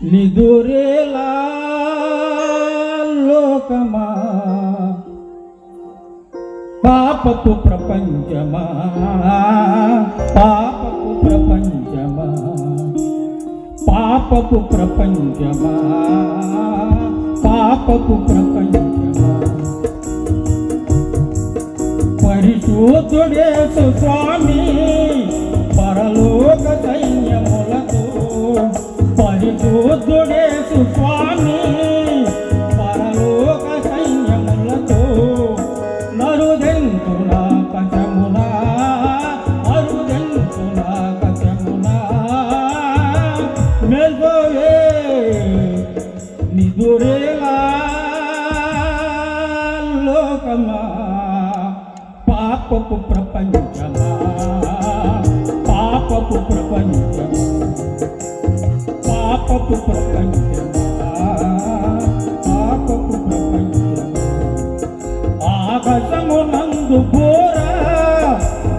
నిదురేలా లోకమా పాపపు ప్రపంచమా పాపపు ప్రపంచమా పాపపు ప్రపంచమా పాపపు ప్రపంచమా పరిశుద్ధుడేసు స్వామి పరలోక సైన్యములతో పరిశుద్ధుడేసు స్వామి పరలోక సైన్యములతో నరుదెంతున కచమున అరుదెంతున కచమున మెల్గోయే నిదురేలా లోకమా పాపపు ప్రపంచమా పాపపు ప్రపంచమా పాపపు ప్రపంచమా పాపపు ప్రపంచమా ఆకాశమునందు